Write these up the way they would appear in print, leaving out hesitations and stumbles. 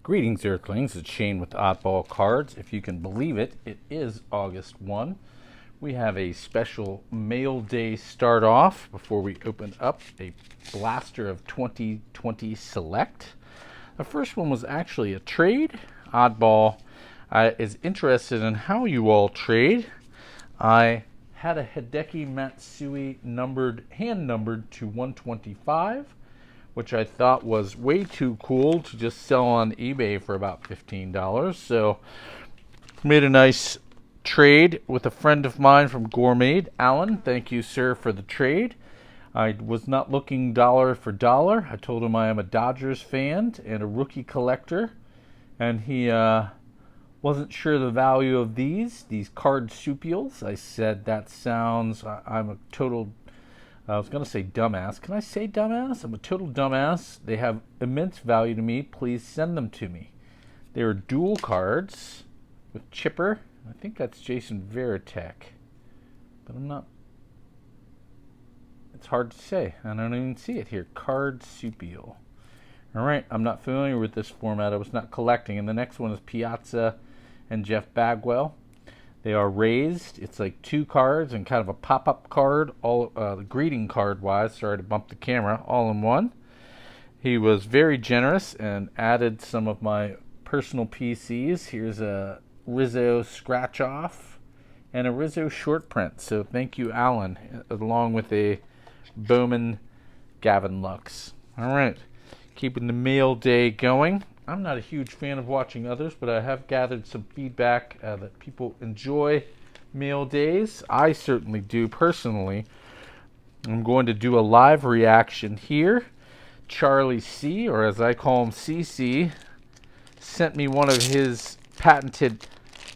Greetings, Earthlings. It's Shane with Oddball Cards. If you can believe it, it is August 1. We have a special mail day start off before we open up a blaster of 2020 Select. The first one was actually a trade. Oddball is interested in how you all trade. I had a Hideki Matsui hand numbered to 125. Which I thought was way too cool to just sell on eBay for about $15. So made a nice trade with a friend of mine from Gourmet, Alan. Thank you, sir, for the trade. I was not looking dollar for dollar. I told him I am a Dodgers fan and a rookie collector, and he wasn't sure the value of these cardsupials. I said that sounds. I'm a total. I was going to say dumbass. Can I say dumbass? I'm a total dumbass. They have immense value to me. Please send them to me. They are dual cards with Chipper. I think that's Jason Varitek. But I'm not. It's hard to say. I don't even see it here. Cardsupial. All right. I'm not familiar with this format. I was not collecting. And the next one is Piazza and Jeff Bagwell. They are raised. It's like two cards and kind of a pop-up card, all the greeting card-wise. Sorry to bump the camera, all in one. He was very generous and added some of my personal PCs. Here's a Rizzo scratch-off and a Rizzo short print. So thank you, Alan, along with a Bowman Gavin Lux. All right, keeping the mail day going. I'm not a huge fan of watching others, but I have gathered some feedback that people enjoy mail days. I certainly do personally. I'm going to do a live reaction here. Charlie C, or as I call him, CC, sent me one of his patented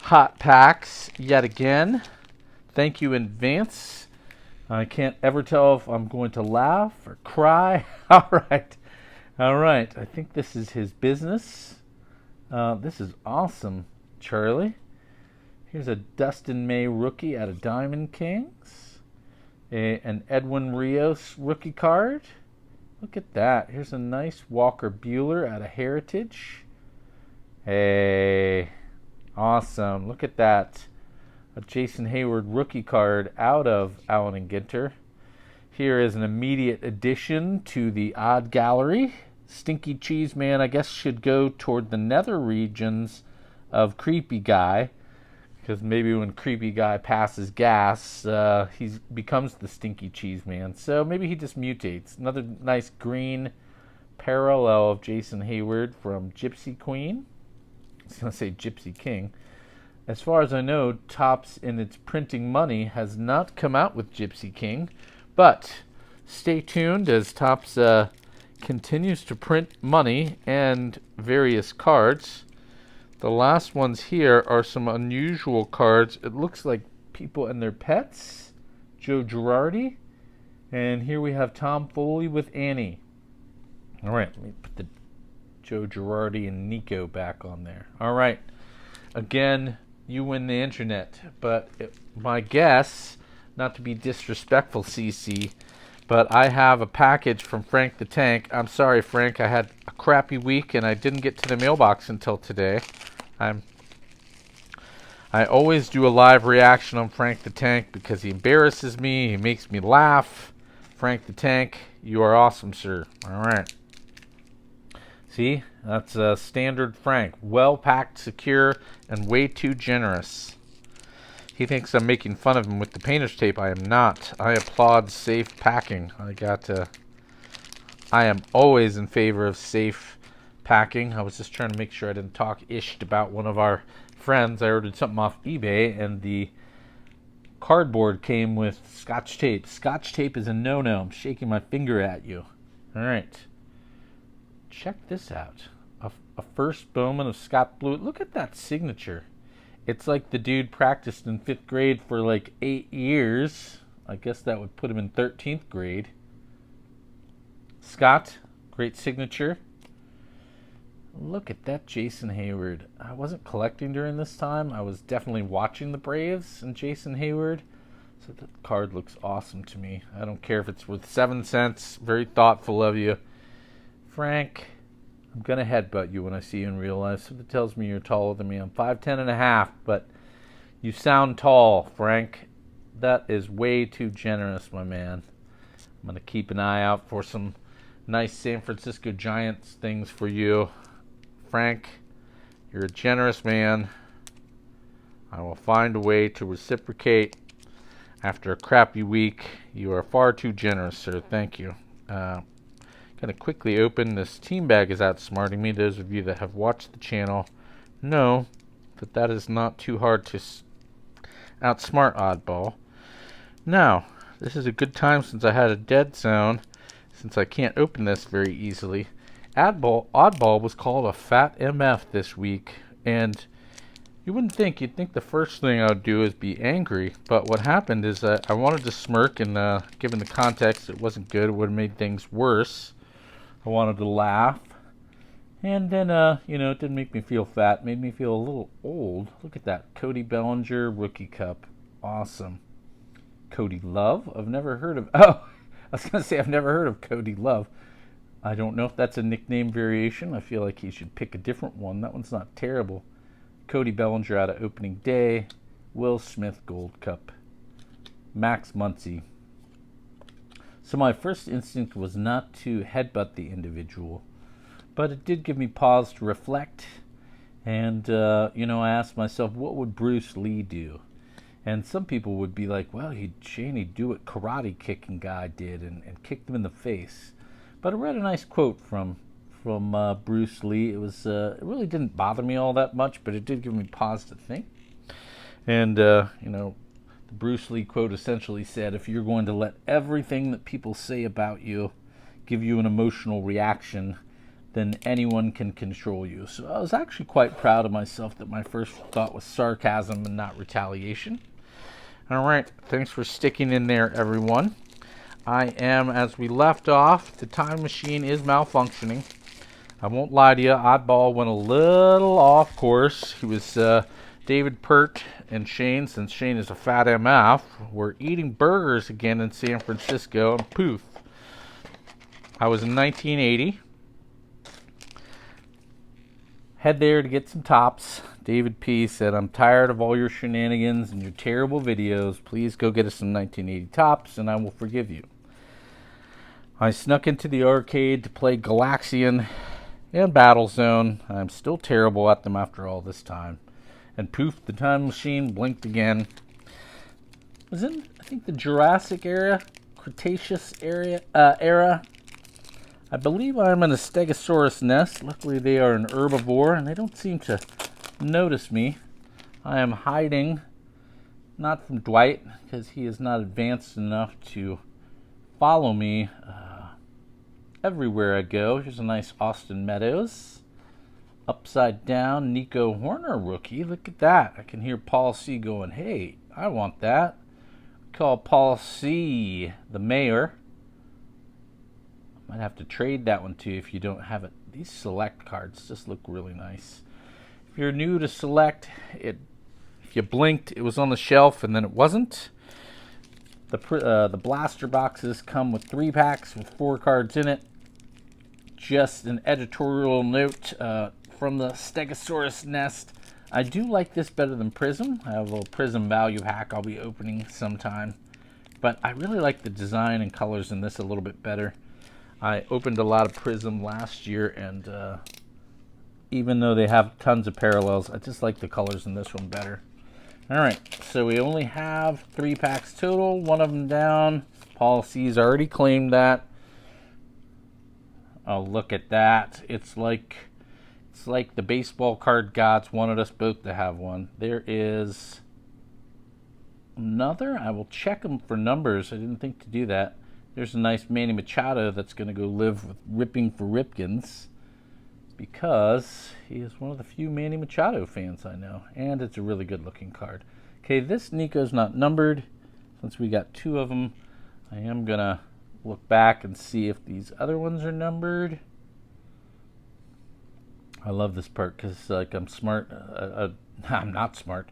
hot packs yet again. Thank you in advance. I can't ever tell if I'm going to laugh or cry. All right. All right, I think this is his business. This is awesome, Charlie. Here's a Dustin May rookie out of Diamond Kings. An Edwin Rios rookie card. Look at that. Here's a nice Walker Buehler out of Heritage. Hey, awesome. Look at that. A Jason Hayward rookie card out of Allen and Ginter. Here is an immediate addition to the odd gallery. Stinky Cheese Man, I guess, should go toward the nether regions of Creepy Guy, because maybe when Creepy Guy passes gas, he becomes the Stinky Cheese Man. So maybe he just mutates. Another nice green parallel of Jason Hayward from Gypsy Queen. I was going to say Gypsy King. As far as I know, Topps in its printing money has not come out with Gypsy King. But stay tuned as Topps continues to print money and various cards. The last ones here are some unusual cards. It looks like people and their pets. Joe Girardi. And here we have Tom Foley with Annie. All right, let me put the Joe Girardi and Nico back on there. All right. Again, you win the internet. But my guess, not to be disrespectful, CC, but I have a package from Frank the Tank. I'm sorry, Frank. I had a crappy week and I didn't get to the mailbox until today. I always do a live reaction on Frank the Tank because he embarrasses me. He makes me laugh. Frank the Tank, you are awesome, sir. All right. See, that's a standard Frank. Well packed, secure, and way too generous. He thinks I'm making fun of him with the painter's tape. I am not. I applaud safe packing. I am always in favor of safe packing. I was just trying to make sure I didn't talk ish about one of our friends. I ordered something off eBay, and the cardboard came with Scotch tape. Scotch tape is a no-no. I'm shaking my finger at you. All right. Check this out. A first Bowman of Scott Blewett. Look at that signature. It's like the dude practiced in 5th grade for like 8 years. I guess that would put him in 13th grade. Scott, great signature. Look at that Jason Hayward. I wasn't collecting during this time. I was definitely watching the Braves and Jason Hayward. So the card looks awesome to me. I don't care if it's worth 7 cents. Very thoughtful of you. Frank, I'm going to headbutt you when I see you in real life. Something tells me you're taller than me. I'm 5'10" and a half, but you sound tall, Frank. That is way too generous, my man. I'm going to keep an eye out for some nice San Francisco Giants things for you. Frank, you're a generous man. I will find a way to reciprocate after a crappy week. You are far too generous, sir. Thank you. Going to quickly open. This team bag is outsmarting me. Those of you that have watched the channel know that is not too hard to outsmart Oddball. Now, this is a good time since I had a dead zone, since I can't open this very easily. Oddball was called a fat MF this week, and you wouldn't think. You'd think the first thing I would do is be angry, but what happened is that I wanted to smirk, and given the context, it wasn't good. It would have made things worse. I wanted to laugh, and then, it didn't make me feel fat. It made me feel a little old. Look at that. Cody Bellinger Rookie Cup. Awesome. Cody Love? I've never heard of... Oh, I was going to say I've never heard of Cody Love. I don't know if that's a nickname variation. I feel like he should pick a different one. That one's not terrible. Cody Bellinger out of opening day. Will Smith Gold Cup. Max Muncy. So my first instinct was not to headbutt the individual, but it did give me pause to reflect. And, I asked myself, what would Bruce Lee do? And some people would be like, well, he'd do what Karate Kicking guy did and kicked him in the face. But I read a nice quote from Bruce Lee. It really didn't bother me all that much, but it did give me pause to think. And, the Bruce Lee quote essentially said, if you're going to let everything that people say about you give you an emotional reaction, then anyone can control you. So I was actually quite proud of myself that my first thought was sarcasm and not retaliation. All right, thanks for sticking in there, everyone. I am, as we left off, the time machine is malfunctioning. I won't lie to you, Oddball went a little off course. He was David Pert and Shane, since Shane is a fat MF, were eating burgers again in San Francisco, and poof. I was in 1980. Head there to get some tops. David P. said, I'm tired of all your shenanigans and your terrible videos. Please go get us some 1980 tops, and I will forgive you. I snuck into the arcade to play Galaxian and Battlezone. I'm still terrible at them after all this time. And poof, the time machine blinked again. It was in, I think, the Jurassic era, Cretaceous era. I believe I'm in a Stegosaurus nest. Luckily, they are an herbivore, and they don't seem to notice me. I am hiding, not from Dwight, because he is not advanced enough to follow me everywhere I go. Here's a nice Austin Meadows. Upside down, Nico Horner rookie. Look at that. I can hear Paul C. going, hey, I want that. We call Paul C. the mayor. Might have to trade that one to you if you don't have it. These select cards just look really nice. If you're new to select, if you blinked, it was on the shelf and then it wasn't. The blaster boxes come with 3 packs with 4 cards in it. Just an editorial note from the Stegosaurus nest. I do like this better than Prism. I have a little Prism value hack I'll be opening sometime. But I really like the design and colors in this a little bit better. I opened a lot of Prism last year, and even though they have tons of parallels, I just like the colors in this one better. All right, so we only have 3 packs total, one of them down. Paul C's already claimed that. Oh, look at that. It's like the baseball card gods wanted us both to have one. There is another. I will check them for numbers. I didn't think to do that. There's a nice Manny Machado that's going to go live with Ripping for Ripkins, because he is one of the few Manny Machado fans I know, and it's a really good looking card. Okay, this Nico's not numbered. Since we got 2 of them, I am going to look back and see if these other ones are numbered. I love this part because I'm smart. I'm not smart.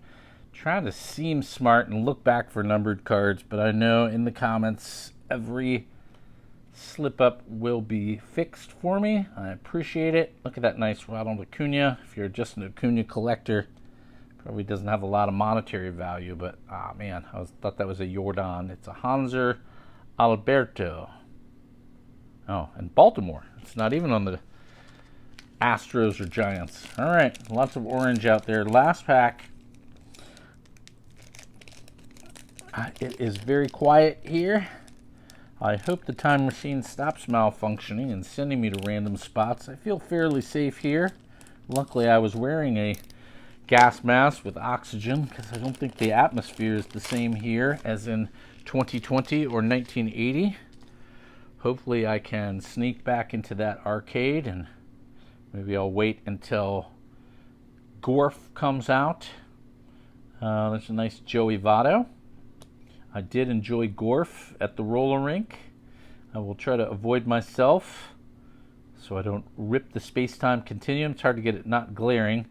Trying to seem smart and look back for numbered cards, but I know in the comments every slip up will be fixed for me. I appreciate it. Look at that nice Ronald Acuna. If you're just an Acuna collector, probably doesn't have a lot of monetary value, but man, thought that was a Jordan. It's a Hanser Alberto. Oh, and Baltimore. It's not even on the Astros or Giants. All right, lots of orange out there. Last pack. It is very quiet here. I hope the time machine stops malfunctioning and sending me to random spots. I feel fairly safe here. Luckily, I was wearing a gas mask with oxygen because I don't think the atmosphere is the same here as in 2020 or 1980. Hopefully, I can sneak back into that arcade, and maybe I'll wait until Gorf comes out. That's a nice Joey Votto. I did enjoy Gorf at the roller rink. I will try to avoid myself so I don't rip the space-time continuum. It's hard to get it not glaring.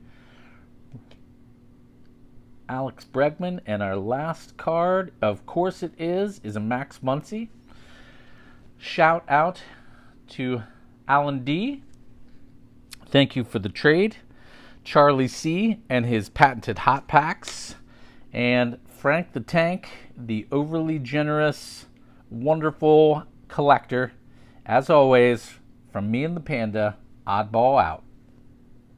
Alex Bregman, and our last card, of course it is a Max Muncy. Shout out to Alan D. Thank you for the trade. Charlie C. and his patented hot packs. And Frank the Tank, the overly generous, wonderful collector. As always, from me and the Panda, Oddball out.